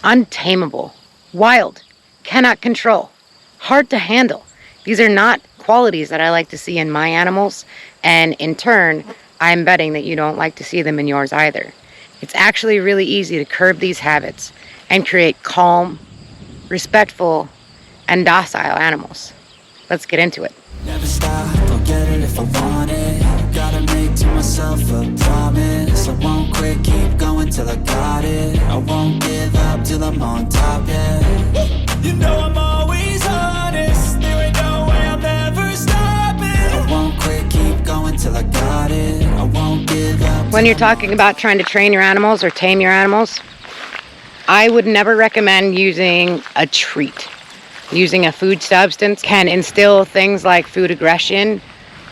untamable, wild, cannot control, hard to handle. These are not qualities that I like to see in my animals, and in turn, I'm betting that you don't like to see them in yours either. It's actually really easy to curb these habits and create calm, respectful, and docile animals. Let's get into it. Never stop, I'll get it if I want it. Gotta make to myself a promise. I won't quit, keep going till I got it. I won't give up till I'm on top, yeah. You know I'm always honest. There ain't no way I'm ever stopping. I won't quit, keep going till I got it. I won't give up. When you're talking about trying to train your animals or tame your animals, I would never recommend using a treat. Using a food substance can instill things like food aggression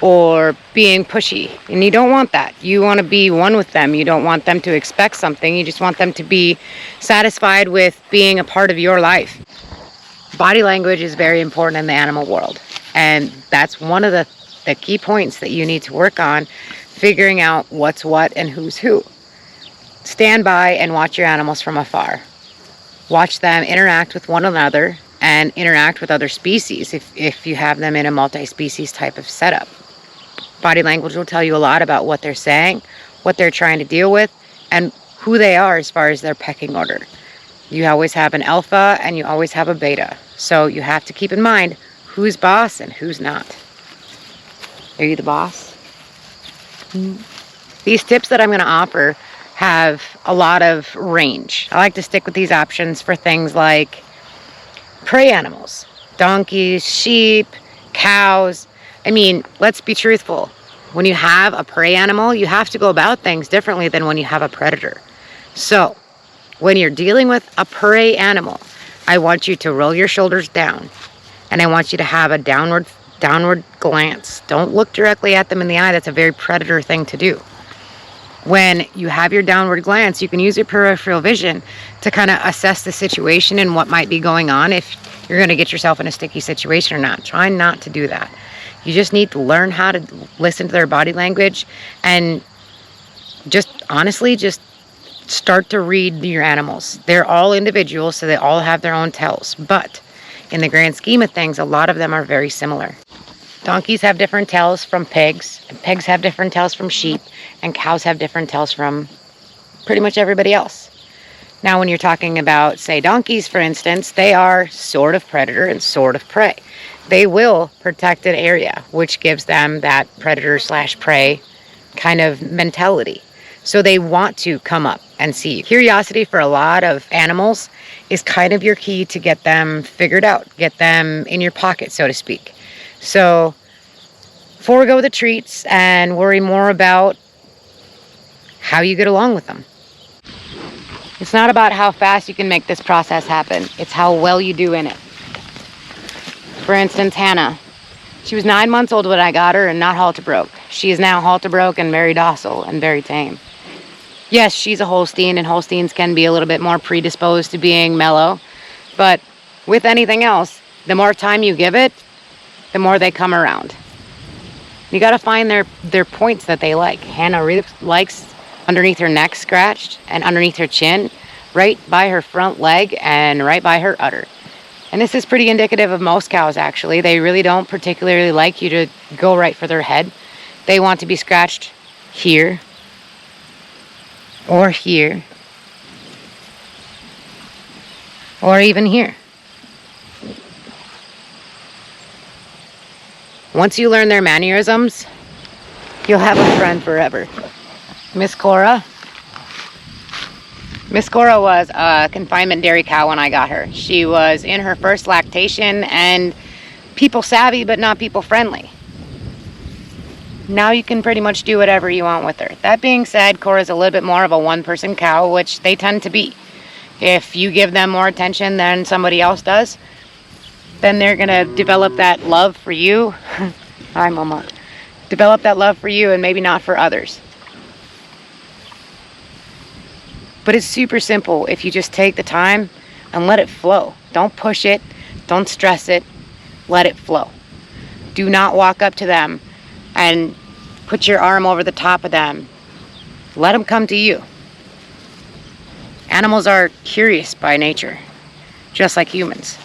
or being pushy, and you don't want that. You want to be one with them. You don't want them to expect something. You just want them to be satisfied with being a part of your life. Body language is very important in the animal world, and that's one of the key points that you need to work on, figuring out what's what and who's who. Stand by and watch your animals from afar. Watch them interact with one another and interact with other species if you have them in a multi-species type of setup. Body language will tell you a lot about what they're saying, what they're trying to deal with, and who they are as far as their pecking order. You always have an alpha and you always have a beta. So you have to keep in mind who's boss and who's not. Are you the boss? These tips that I'm going to offer have a lot of range. I like to stick with these options for things like prey animals, donkeys, sheep, cows. I mean, let's be truthful. When you have a prey animal, you have to go about things differently than when you have a predator. So, when you're dealing with a prey animal, I want you to roll your shoulders down, and I want you to have a downward glance. Don't look directly at them in the eye. That's a very predator thing to do. When you have your downward glance, you can use your peripheral vision to kind of assess the situation and what might be going on, if you're going to get yourself in a sticky situation or not. Try not to do that. You just need to learn how to listen to their body language and just honestly just start to read your animals. They're all individuals, so they all have their own tells. But in the grand scheme of things, a lot of them are very similar. Donkeys have different tells from pigs, and pigs have different tells from sheep, and cows have different tells from pretty much everybody else. Now, when you're talking about, say, donkeys, for instance, they are sort of predator and sort of prey. They will protect an area, which gives them that predator/prey kind of mentality. So they want to come up and see you. Curiosity for a lot of animals is kind of your key to get them figured out, get them in your pocket, so to speak. So forego the treats and worry more about how you get along with them. It's not about how fast you can make this process happen. It's how well you do in it. For instance, Hannah. She was 9 months old when I got her and not halter broke. She is now halter broke and very docile and very tame. Yes, she's a Holstein, and Holsteins can be a little bit more predisposed to being mellow. But with anything else, the more time you give it, the more they come around. You got to find their points that they like. Hannah really likes underneath her neck scratched and underneath her chin, right by her front leg and right by her udder. And this is pretty indicative of most cows, actually. They really don't particularly like you to go right for their head. They want to be scratched here or here or even here. Once you learn their mannerisms, you'll have a friend forever. Miss Cora was a confinement dairy cow when I got her. She was in her first lactation and people savvy, but not people friendly. Now you can pretty much do whatever you want with her. That being said, Cora's a little bit more of a one-person cow, which they tend to be. If you give them more attention than somebody else does, then they're going to develop that love for you. Hi, Mama. Develop that love for you and maybe not for others. But it's super simple if you just take the time and let it flow. Don't push it. Don't stress it. Let it flow. Do not walk up to them and put your arm over the top of them. Let them come to you. Animals are curious by nature, just like humans.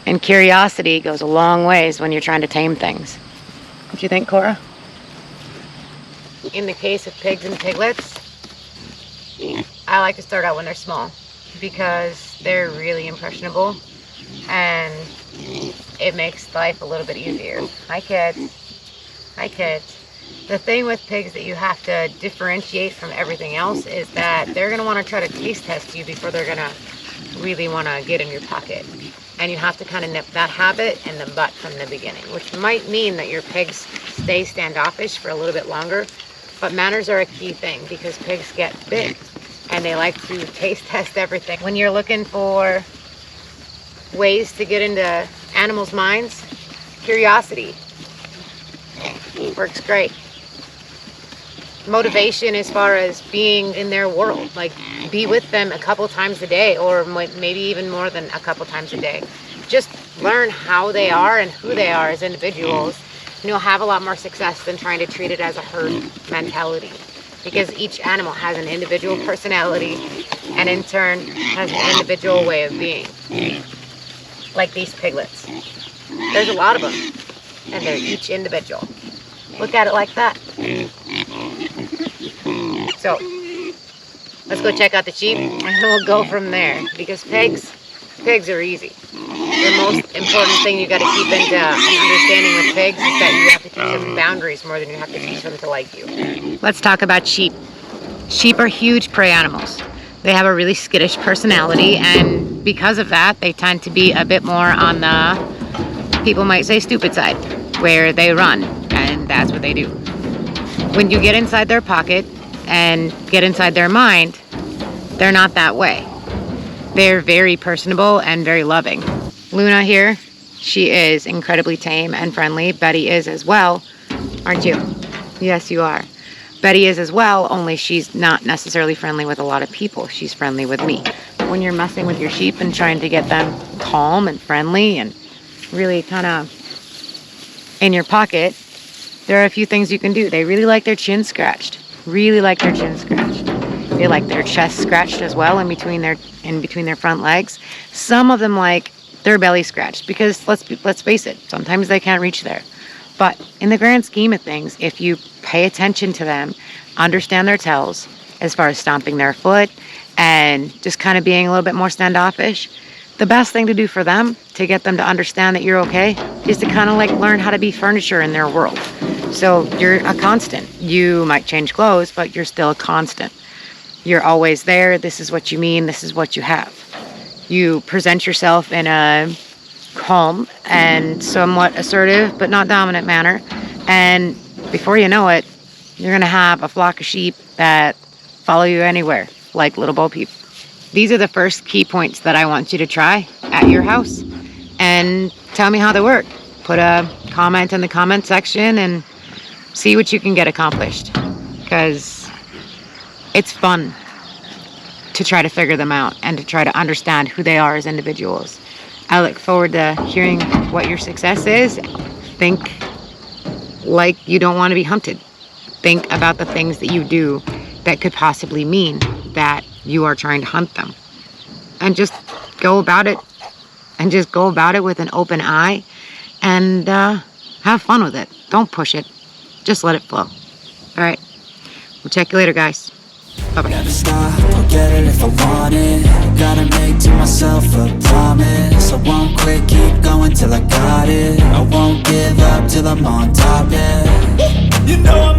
And curiosity goes a long ways when you're trying to tame things. What do you think, Cora? In the case of pigs and piglets, I like to start out when they're small because they're really impressionable and it makes life a little bit easier. Hi, kids. Hi, kids. The thing with pigs that you have to differentiate from everything else is that they're going to want to try to taste test you before they're going to really want to get in your pocket. And you have to kind of nip that habit in the butt from the beginning, which might mean that your pigs stay standoffish for a little bit longer. But manners are a key thing because pigs get big and they like to taste test everything. When you're looking for ways to get into animals' minds, curiosity works great. Motivation as far as being in their world, like be with them a couple times a day or maybe even more than a couple times a day. Just learn how they are and who they are as individuals, and you'll have a lot more success than trying to treat it as a herd mentality, because each animal has an individual personality and in turn has an individual way of being. Like these piglets, there's a lot of them and they're each individual. Look at it like that. So let's go check out the sheep and then we'll go from there, because pigs are easy. The most important thing you got to keep into an understanding with pigs is that you have to teach them boundaries more than you have to teach them to like you. Let's talk about sheep. Sheep are huge prey animals. They have a really skittish personality, and because of that, they tend to be a bit more on the, people might say, stupid side, where they run, and that's what they do. When you get inside their pocket and get inside their mind, they're not that way. They're very personable and very loving. Luna here, she is incredibly tame and friendly. Betty is as well, aren't you? Yes, you are. Betty is as well, only she's not necessarily friendly with a lot of people. She's friendly with me. When you're messing with your sheep and trying to get them calm and friendly and really kind of in your pocket, there are a few things you can do. They really like their chin scratched. Really like their chin scratched. They like their chest scratched as well in between their front legs. Some of them like their belly scratched because let's face it, sometimes they can't reach there. But in the grand scheme of things, if you pay attention to them, understand their tells as far as stomping their foot and just kind of being a little bit more standoffish, the best thing to do for them to get them to understand that you're okay is to kind of like learn how to be furniture in their world. So you're a constant. You might change clothes, but you're still a constant. You're always there. This is what you mean. This is what you have. You present yourself in a calm and somewhat assertive but not dominant manner, and before you know it, you're going to have a flock of sheep that follow you anywhere like little Bo Peep. These are the first key points that I want you to try at your house, and tell me how they work. Put a comment in the comment section and see what you can get accomplished, because it's fun to try to figure them out and to try to understand who they are as individuals. I look forward to hearing what your success is. Think like you don't want to be hunted. Think about the things that you do that could possibly mean that you are trying to hunt them. And just go about it. And just go about it with an open eye. And have fun with it. Don't push it. Just let it flow. All right. We'll check you later, guys. Bye-bye. Never stop, I'll get it if I want it. Gotta make to myself a promise. I won't quit, keep going till I got it. I won't give up till I'm on top, yeah. You know I'm